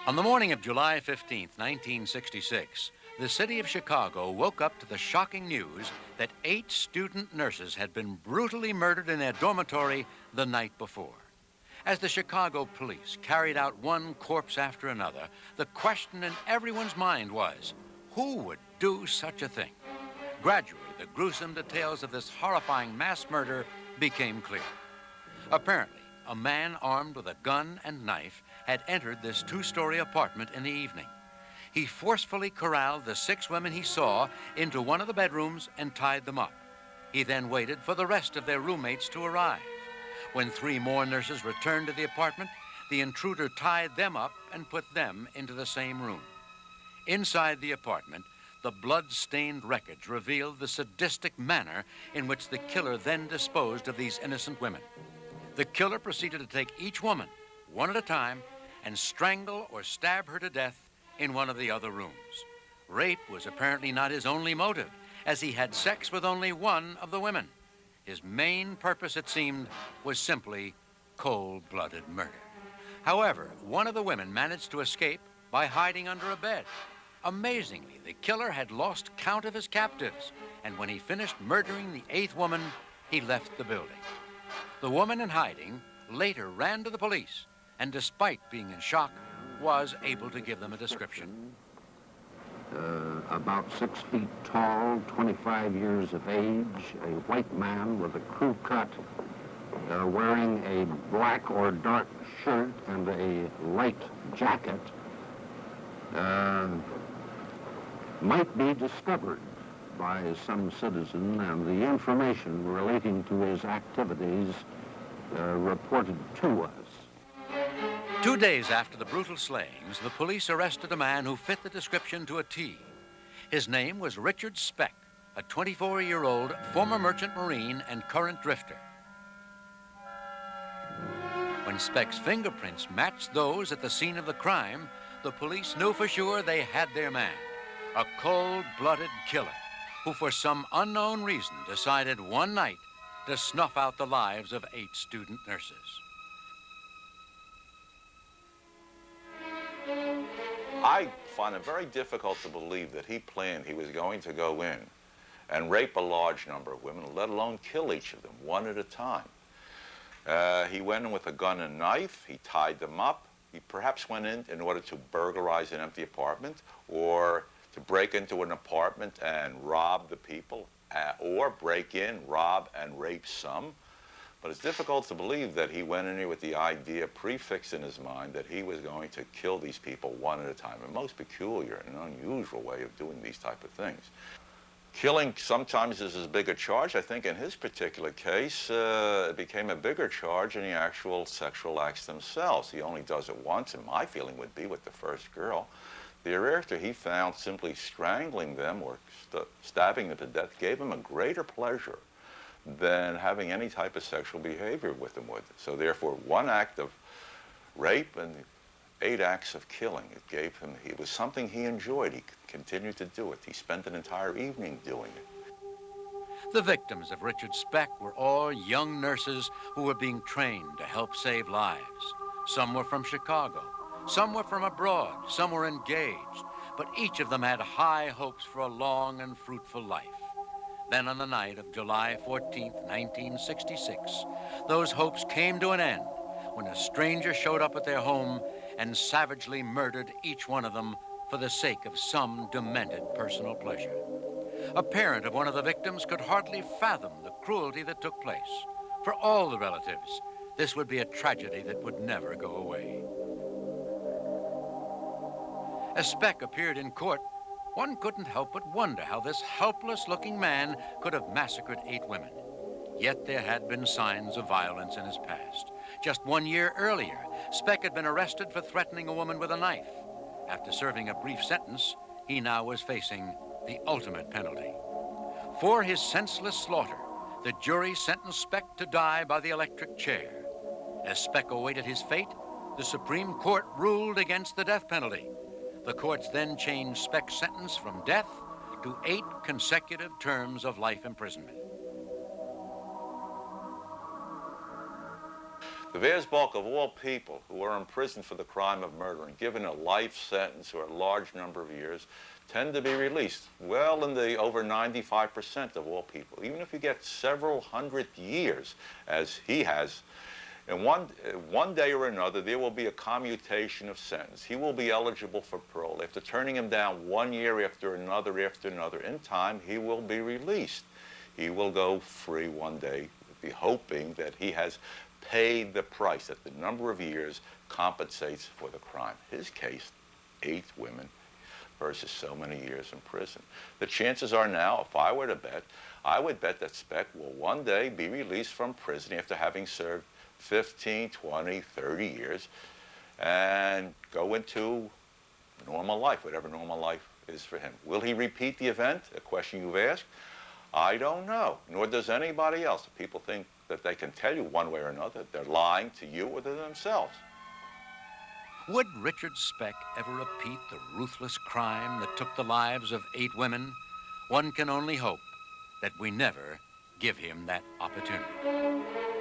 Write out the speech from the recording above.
On the morning of July 15th, 1966, the city of Chicago woke up to the shocking news that 8 student nurses had been brutally murdered in their dormitory the night before. As the Chicago police carried out one corpse after another, the question in everyone's mind was, who would do such a thing? Gradually, the gruesome details of this horrifying mass murder became clear. Apparently, a man armed with a gun and knife had entered this 2-story apartment in the evening. He forcefully corralled the 6 women he saw into one of the bedrooms and tied them up. He then waited for the rest of their roommates to arrive. When 3 more nurses returned to the apartment, the intruder tied them up and put them into the same room. Inside the apartment, the blood-stained wreckage revealed the sadistic manner in which the killer then disposed of these innocent women. The killer proceeded to take each woman, one at a time, and strangle or stab her to death in one of the other rooms. Rape was apparently not his only motive, as he had sex with only one of the women. His main purpose, it seemed, was simply cold-blooded murder. However, one of the women managed to escape by hiding under a bed. Amazingly, the killer had lost count of his captives, and when he finished murdering the 8th woman, he left the building. The woman in hiding later ran to the police, and despite being in shock, was able to give them a description. About 6 feet tall, 25 years of age, a white man with a crew cut, wearing a black or dark shirt and a light jacket, might be discovered by some citizen, and the information relating to his activities reported to us. 2 days after the brutal slayings, the police arrested a man who fit the description to a T. His name was Richard Speck, a 24-year-old former merchant marine and current drifter. When Speck's fingerprints matched those at the scene of the crime, the police knew for sure they had their man, a cold-blooded killer who for some unknown reason decided one night to snuff out the lives of 8 student nurses. I find it very difficult to believe that he planned he was going to go in and rape a large number of women, let alone kill each of them one at a time. He went in with a gun and knife. He tied them up. He perhaps went in order to burglarize an empty apartment, or to break into an apartment and rob the people, or break in, rob, and rape some. But it's difficult to believe that he went in here with the idea prefixed in his mind that he was going to kill these people one at a time. A most peculiar and unusual way of doing these type of things. Killing sometimes is as big a charge. I think in his particular case, it became a bigger charge in the actual sexual acts themselves. He only does it once, and my feeling would be with the first girl. Thereafter, he found simply strangling them or stabbing them to death gave him a greater pleasure than having any type of sexual behavior with them would. So therefore, one act of rape and 8 acts of killing, it was something he enjoyed. He continued to do it. He spent an entire evening doing it. The victims of Richard Speck were all young nurses who were being trained to help save lives. Some were from Chicago, some were from abroad, some were engaged, but each of them had high hopes for a long and fruitful life. Then on the night of July 14th, 1966, those hopes came to an end when a stranger showed up at their home and savagely murdered each one of them for the sake of some demented personal pleasure. A parent of one of the victims could hardly fathom the cruelty that took place. For all the relatives, this would be a tragedy that would never go away. As Speck appeared in court, one couldn't help but wonder how this helpless-looking man could have massacred 8 women. Yet there had been signs of violence in his past. Just 1 year earlier, Speck had been arrested for threatening a woman with a knife. After serving a brief sentence, he now was facing the ultimate penalty. For his senseless slaughter, the jury sentenced Speck to die by the electric chair. As Speck awaited his fate, the Supreme Court ruled against the death penalty. The courts then changed Speck's sentence from death to 8 consecutive terms of life imprisonment. The vast bulk of all people who are imprisoned for the crime of murder and given a life sentence or a large number of years tend to be released. Well, in the over 95% of all people, even if you get several hundred years, as he has, and one day or another, there will be a commutation of sentence. He will be eligible for parole. After turning him down 1 year after another, in time, he will be released. He will go free one day, be hoping that he has paid the price, that the number of years compensates for the crime. His case, 8 women versus so many years in prison. The chances are now, if I were to bet, I would bet that Speck will one day be released from prison after having served 15, 20, 30 years and go into normal life, whatever normal life is for him. Will he repeat the event? A question you've asked. I don't know, nor does anybody else. If people think that they can tell you one way or another, they're lying to you or to themselves. Would Richard Speck ever repeat the ruthless crime that took the lives of 8 women? One can only hope that we never give him that opportunity.